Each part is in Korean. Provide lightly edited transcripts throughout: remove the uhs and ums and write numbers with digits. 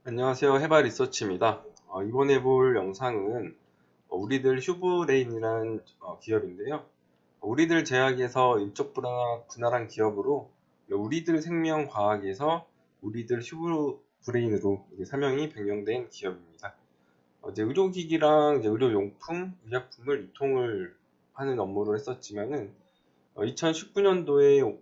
안녕하세요. 해바 리서치입니다. 이번에 볼 영상은 우리들 휴브레인이라는 기업인데요. 우리들 제약에서 인적 분할한 기업으로 우리들 생명과학에서 우리들 휴브레인으로 사명이 변경된 기업입니다. 이제 의료기기랑 이제 의료용품, 의약품을 유통을 하는 업무를 했었지만은 2019년도에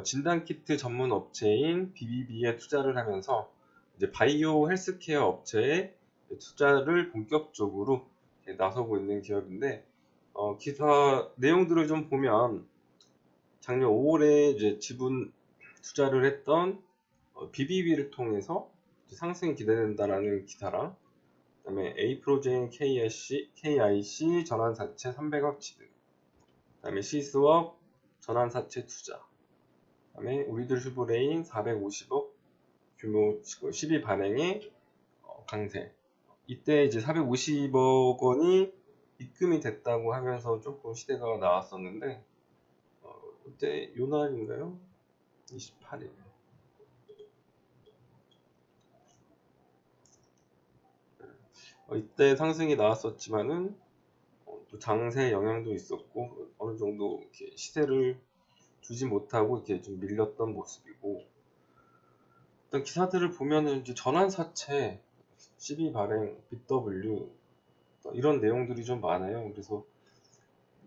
진단키트 전문 업체인 BBB에 투자를 하면서 이제 바이오 헬스케어 업체에 투자를 본격적으로 나서고 있는 기업인데, 기사 내용들을 좀 보면 작년 5월에 이제 지분 투자를 했던 BBB를 통해서 상승이 기대된다라는 기사랑, 그다음에 에이프로제인 KIC 전환사채 300억 취득, 그다음에 시스웍 전환사채 투자, 그다음에 우리들 휴브레인 450억 규모 12 발행의 강세. 이때 이제 450억 원이 입금이 됐다고 하면서 조금 시대가 나왔었는데, 그때 요 날인가요? 28일. 이때 상승이 나왔었지만은 또 장세 영향도 있었고 어느 정도 이렇게 시세를 주지 못하고 이렇게 좀 밀렸던 모습이고, 일단 기사들을 보면은 이제 전환사채 12 발행, BW 이런 내용들이 좀 많아요. 그래서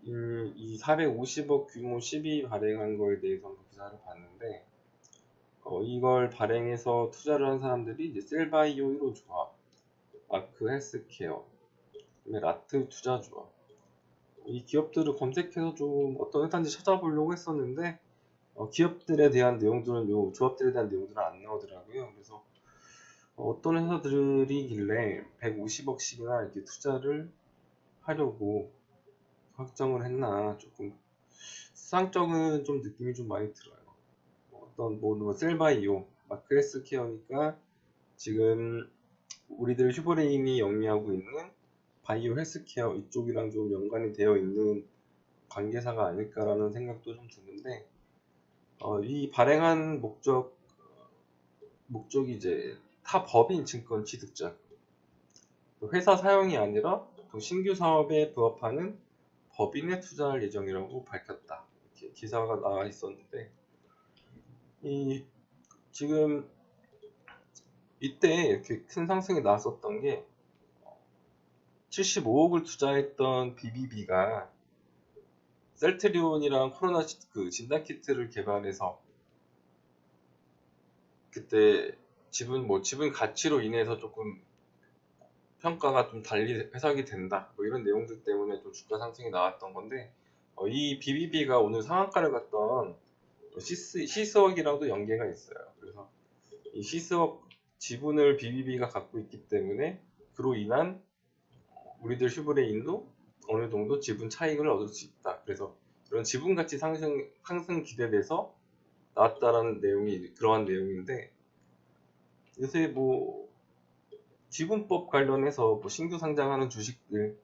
이 450억 규모 12 발행한 거에 대해서 기사를 봤는데, 이걸 발행해서 투자를 한 사람들이 이제 셀바이오 1호 조합, 마크 헬스케어, 그다음에 라트 투자 조합, 이 기업들을 검색해서 좀 어떤 회사인지 찾아보려고 했었는데, 기업들에 대한 내용들은 요 조합들에 대한 내용들은 안 나오더라고요. 그래서 어떤 회사들이길래 150억씩이나 이렇게 투자를 하려고 확정을 했나, 조금 수상적인 좀 느낌이 좀 많이 들어요. 어떤 뭐 셀바이오, 마크레스 케어니까 지금 우리들 휴브레인이 영위하고 있는 바이오 헬스케어 이쪽이랑 좀 연관이 되어 있는 관계사가 아닐까라는 생각도 좀 드는데, 이 발행한 목적이 이제 타 법인 증권 취득자, 회사 사용이 아니라 신규 사업에 부합하는 법인에 투자할 예정이라고 밝혔다. 이렇게 기사가 나와 있었는데, 지금 이때 이렇게 큰 상승이 나왔었던 게 75억을 투자했던 BBB가 셀트리온이랑 코로나 진단키트를 개발해서 그때 지분 가치로 인해서 조금 평가가 좀 달리 해석이 된다, 뭐 이런 내용들 때문에 좀 주가 상승이 나왔던 건데, 이 BBB가 오늘 상한가를 갔던 시스웍이랑도 연계가 있어요. 그래서 이 시스웍 지분을 BBB가 갖고 있기 때문에 그로 인한 우리들 휴브레인도 어느 정도 지분 차익을 얻을 수 있다. 그래서 이런 지분 가치 상승 기대돼서 나왔다라는 내용이 그러한 내용인데, 요새 뭐 지분법 관련해서 뭐 신규 상장하는 주식들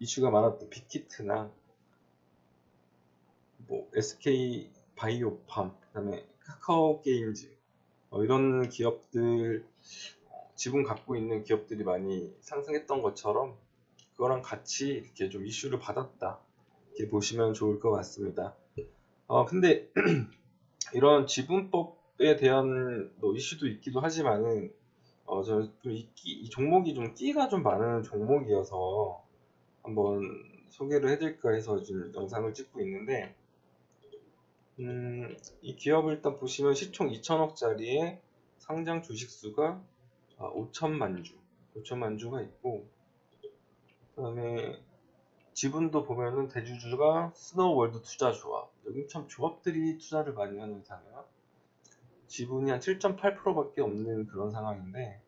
이슈가 많았던 빅히트나 뭐 SK 바이오팜, 그다음에 카카오 게임즈, 이런 기업들 지분 갖고 있는 기업들이 많이 상승했던 것처럼 그거랑 같이 이렇게 좀 이슈를 받았다, 이렇게 보시면 좋을 것 같습니다. 근데 이런 지분법에 대한 뭐 이슈도 있기도 하지만은 저는 이 종목이 좀 끼가 좀 많은 종목이어서 한번 소개를 해드릴까 해서 지금 영상을 찍고 있는데, 이 기업을 일단 보시면 시총 2천억짜리에 상장 주식수가 5천만 주가 있고, 그 다음에 지분도 보면은 대주주가 스노우월드 투자조합, 여기 참 조합들이 투자를 많이 하는 회사네요. 지분이 한 7.8%밖에 없는 그런 상황인데,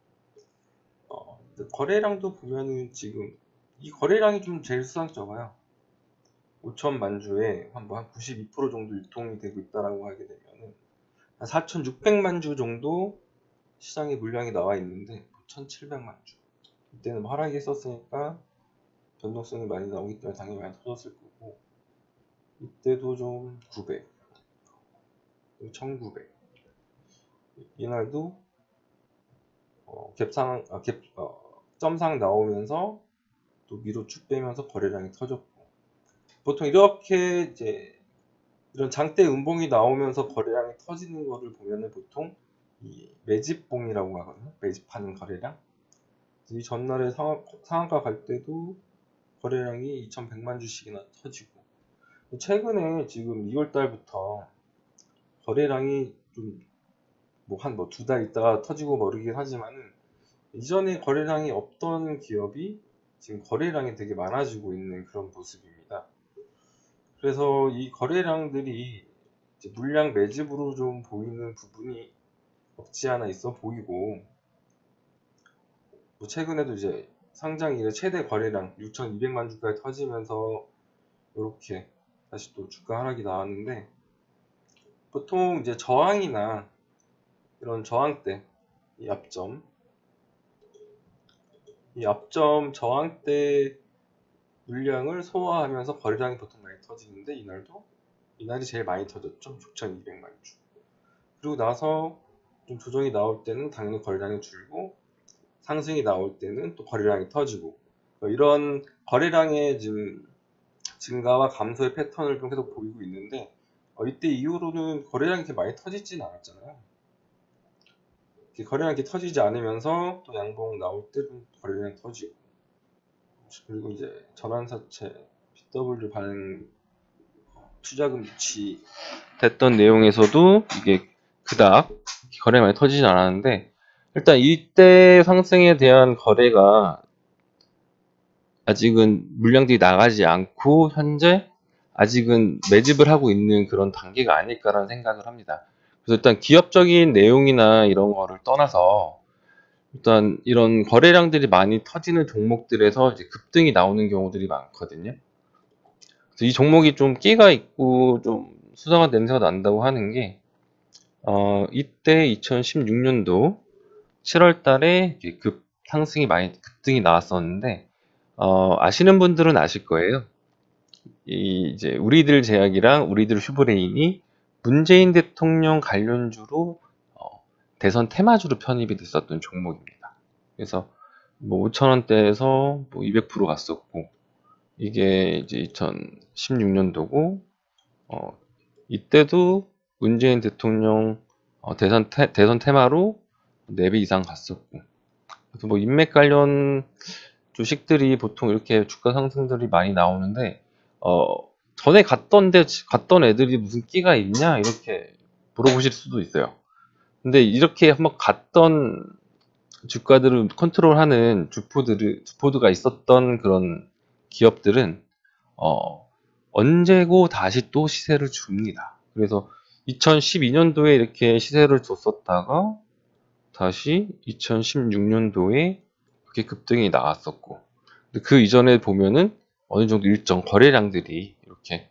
거래량도 보면은 지금 이 거래량이 좀 제일 수상쩍어요. 5천만 주에 한 92% 정도 유통이 되고 있다라고 하게 되면은 한 4,600만 주 정도 시장에 물량이 나와 있는데 1,700만 주. 이때는 하락이 있었으니까 변동성이 많이 나오기 때문에 당연히 많이 터졌을 거고, 이때도 좀 900, 1900, 이날도 점상 나오면서 또 위로 쭉 빼면서 거래량이 터졌고, 보통 이렇게 이제 이런 장대 음봉이 나오면서 거래량이 터지는 거를 보면은 보통 이 매집봉이라고 하거든요. 매집하는 거래량. 이 전날에 상한가 갈 때도 거래량이 2,100만 주씩이나 터지고, 최근에 지금 2월 달부터 거래량이 좀 한 두 달 있다가 터지고 모르긴 하지만은, 이전에 거래량이 없던 기업이 지금 거래량이 되게 많아지고 있는 그런 모습입니다. 그래서 이 거래량들이 이제 물량 매집으로 좀 보이는 부분이 없지 않아 있어 보이고, 최근에도 이제 상장 이래 최대 거래량 6,200만 주까지 터지면서 이렇게 다시 또 주가 하락이 나왔는데, 보통 이제 저항이나 이런 저항대, 이 앞점 저항대 물량을 소화하면서 거래량이 보통 많이 터지는데, 이날이 제일 많이 터졌죠. 6,200만 주. 그리고 나서 좀 조정이 나올 때는 당연히 거래량이 줄고, 상승이 나올 때는 또 거래량이 터지고, 이런 거래량의 지금 증가와 감소의 패턴을 좀 계속 보이고 있는데, 이때 이후로는 거래량이 이렇게 많이 터지진 않았잖아요. 거래량이 이렇게 터지지 않으면서 또 양봉 나올 때도 거래량이 터지고, 그리고 이제 전환사채 BW 발행 투자금 유치 됐던 내용에서도 이게 그닥 거래 많이 터지진 않았는데, 일단 이때 상승에 대한 거래가 아직은 물량들이 나가지 않고 현재 아직은 매집을 하고 있는 그런 단계가 아닐까라는 생각을 합니다. 그래서 일단 기업적인 내용이나 이런 거를 떠나서 일단 이런 거래량들이 많이 터지는 종목들에서 이제 급등이 나오는 경우들이 많거든요. 그래서 이 종목이 좀 끼가 있고 좀 수상한 냄새가 난다고 하는 게, 이때 2016년도 7월 달에 상승이 많이 급등이 나왔었는데, 아시는 분들은 아실 거예요. 이제 우리들 제약이랑 우리들 휴브레인이 문재인 대통령 관련주로 대선 테마주로 편입이 됐었던 종목입니다. 그래서 5,000원대에서 200% 갔었고, 이게 이제 2016년도고, 이때도 문재인 대통령 대선 테마로 4배 이상 갔었고, 그래서 인맥 관련 주식들이 보통 이렇게 주가 상승들이 많이 나오는데, 전에 갔던 애들이 무슨 끼가 있냐 이렇게 물어보실 수도 있어요. 근데 이렇게 한번 갔던 주가들을 컨트롤하는 주포드가 있었던 그런 기업들은 언제고 다시 또 시세를 줍니다. 그래서 2012년도에 이렇게 시세를 줬었다가 다시 2016년도에 그렇게 급등이 나왔었고, 근데 그 이전에 보면은 어느 정도 일정 거래량들이 이렇게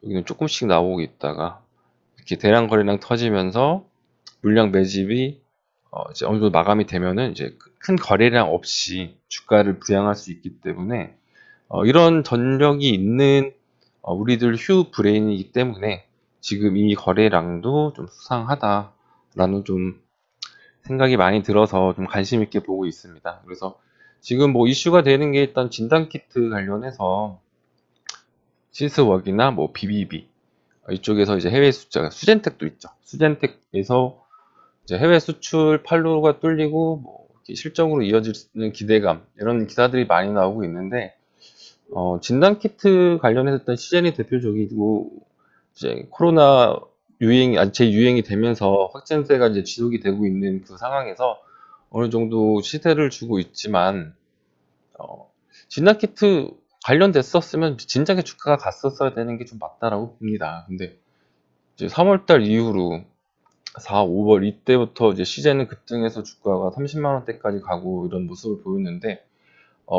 여기는 조금씩 나오고 있다가 이렇게 대량 거래량 터지면서 물량 매집이 이제 어느 정도 마감이 되면은 이제 큰 거래량 없이 주가를 부양할 수 있기 때문에, 이런 전력이 있는 우리들 휴 브레인이기 때문에 지금 이 거래량도 좀 수상하다라는 좀 생각이 많이 들어서 좀 관심 있게 보고 있습니다. 그래서 지금 이슈가 되는 게 일단 진단키트 관련해서 시스웍이나 BBB 이쪽에서 이제 해외 숫자가 수젠텍도 있죠. 수젠텍에서 이제 해외 수출 판로가 뚫리고 실적으로 이어지는 기대감, 이런 기사들이 많이 나오고 있는데, 진단키트 관련해서 일단 시젠이 대표적이고, 이제 코로나 재유행이 되면서 확진세가 이제 지속이 되고 있는 그 상황에서 어느 정도 시세를 주고 있지만, 진단키트 관련됐었으면 진작에 주가가 갔었어야 되는 게 좀 맞다라고 봅니다. 근데 이제 3월달 이후로 4, 5월 이때부터 이제 시제는 급등해서 주가가 30만 원대까지 가고 이런 모습을 보였는데,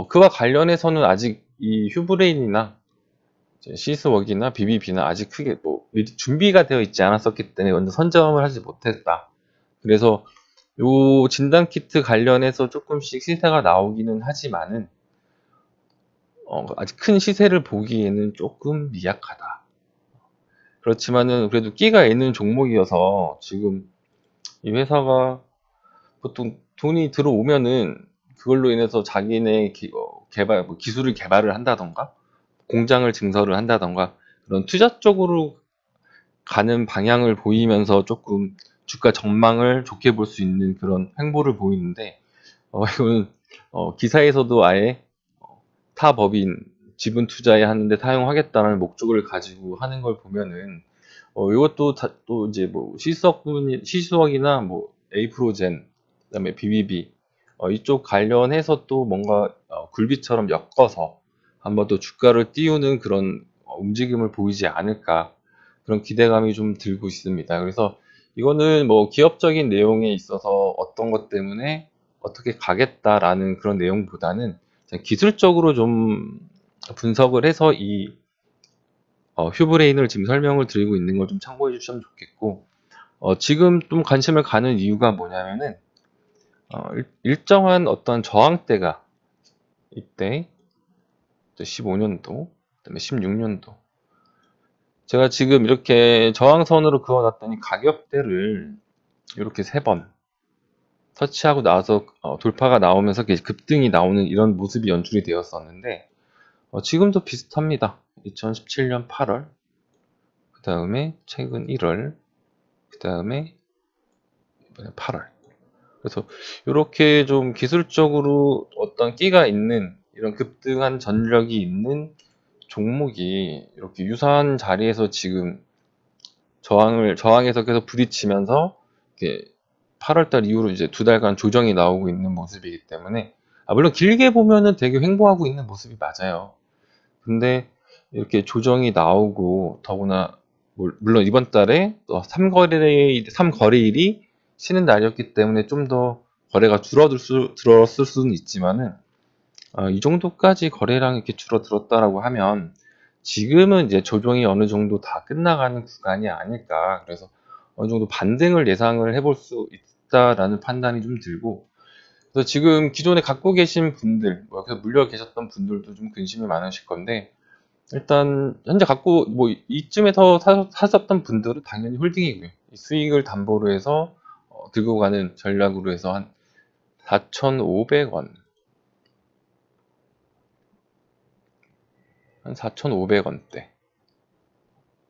그와 관련해서는 아직 이 휴브레인이나 시스웍이나 BBB나 아직 크게 준비가 되어 있지 않았었기 때문에 먼저 선점을 하지 못했다. 그래서 요 진단키트 관련해서 조금씩 시세가 나오기는 하지만은 아직 큰 시세를 보기에는 조금 미약하다. 그렇지만은 그래도 끼가 있는 종목이어서 지금 이 회사가 보통 돈이 들어오면은 그걸로 인해서 자기네 개발, 기술을 개발을 한다던가 공장을 증설을 한다던가 그런 투자 쪽으로 가는 방향을 보이면서 조금 주가 전망을 좋게 볼 수 있는 그런 행보를 보이는데, 이건 기사에서도 아예 타 법인 지분 투자에 하는데 사용하겠다는 목적을 가지고 하는 걸 보면은 이것도 또 이제 뭐 시수억이나 뭐 에이프로젠, 그다음에 BBB 이쪽 관련해서 또 뭔가 굴비처럼 엮어서 한번 또 주가를 띄우는 그런 움직임을 보이지 않을까, 그런 기대감이 좀 들고 있습니다. 그래서 이거는 뭐 기업적인 내용에 있어서 어떤 것 때문에 어떻게 가겠다라는 그런 내용보다는 기술적으로 좀 분석을 해서 이 휴브레인을 지금 설명을 드리고 있는 걸 좀 참고해 주시면 좋겠고, 지금 좀 관심을 가는 이유가 뭐냐면은 일정한 어떤 저항대가 이때 15년도, 그다음에 16년도, 제가 지금 이렇게 저항선으로 그어놨더니 가격대를 이렇게 3번 터치하고 나서 돌파가 나오면서 급등이 나오는 이런 모습이 연출이 되었었는데, 지금도 비슷합니다. 2017년 8월, 그 다음에 최근 1월, 그 다음에 이번에 8월. 그래서 이렇게 좀 기술적으로 어떤 끼가 있는 이런 급등한 전력이 있는 종목이 이렇게 유사한 자리에서 지금 저항에서 계속 부딪히면서 이렇게 8월달 이후로 이제 2달간 조정이 나오고 있는 모습이기 때문에, 물론 길게 보면은 되게 횡보하고 있는 모습이 맞아요. 근데 이렇게 조정이 나오고, 더구나 물론 이번 달에 또 3거래일이 쉬는 날이었기 때문에 좀 더 거래가 줄었을 수는 있지만은, 이 정도까지 거래량이 이렇게 줄어들었다라고 하면 지금은 이제 조정이 어느 정도 다 끝나가는 구간이 아닐까. 그래서 어느 정도 반등을 예상을 해볼 수 있다라는 판단이 좀 들고, 그래서 지금 기존에 갖고 계신 분들, 그래서 물려 계셨던 분들도 좀 근심이 많으실 건데, 일단 현재 갖고 이쯤에서 사셨던 분들은 당연히 홀딩이고요. 수익을 담보로 해서 들고 가는 전략으로 해서 한 4,500원, 한 4,500원대.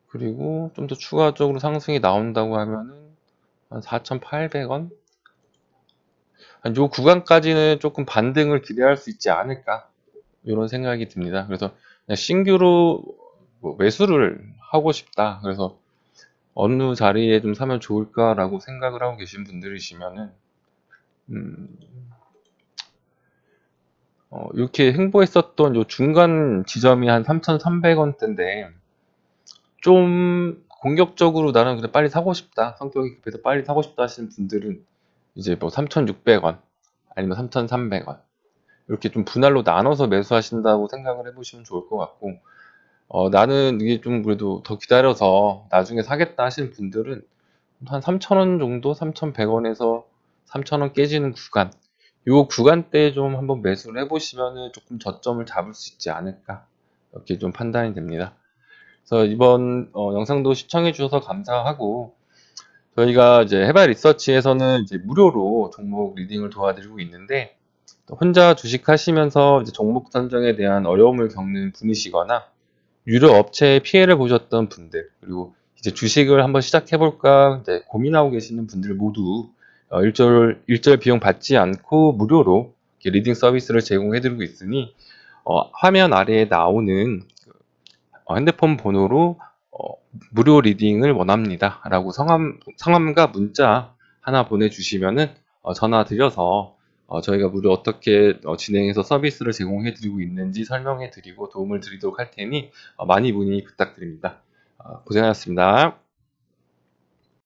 그리고 좀 더 추가적으로 상승이 나온다고 하면은 한 4,800원? 요 구간까지는 조금 반등을 기대할 수 있지 않을까, 이런 생각이 듭니다. 그래서 그냥 신규로 매수를 하고 싶다, 그래서 어느 자리에 좀 사면 좋을까라고 생각을 하고 계신 분들이시면은 이렇게 행보했었던 요 중간 지점이 한 3,300원대인데, 좀 공격적으로 나는 그냥 빨리 사고 싶다, 성격이 급해서 빨리 사고 싶다 하시는 분들은 이제 뭐 3,600원 아니면 3,300원 이렇게 좀 분할로 나눠서 매수하신다고 생각을 해보시면 좋을 것 같고, 나는 이게 좀 그래도 더 기다려서 나중에 사겠다 하시는 분들은 한 3,000원 정도, 3,100원에서 3,000원 깨지는 구간, 요 구간대에 좀 한번 매수를 해보시면은 조금 저점을 잡을 수 있지 않을까, 이렇게 좀 판단이 됩니다. 그래서 이번 영상도 시청해 주셔서 감사하고, 저희가 이제 해발 리서치에서는 이제 무료로 종목 리딩을 도와드리고 있는데, 혼자 주식하시면서 이제 종목 선정에 대한 어려움을 겪는 분이시거나 유료 업체에 피해를 보셨던 분들, 그리고 이제 주식을 한번 시작해볼까 이제 고민하고 계시는 분들 모두 일절 비용 받지 않고 무료로 리딩 서비스를 제공해드리고 있으니, 화면 아래에 나오는 핸드폰 번호로 무료 리딩을 원합니다 라고 성함과 문자 하나 보내주시면은 전화 드려서 저희가 무료 어떻게 진행해서 서비스를 제공해 드리고 있는지 설명해 드리고 도움을 드리도록 할 테니 많이 문의 부탁드립니다. 고생하셨습니다.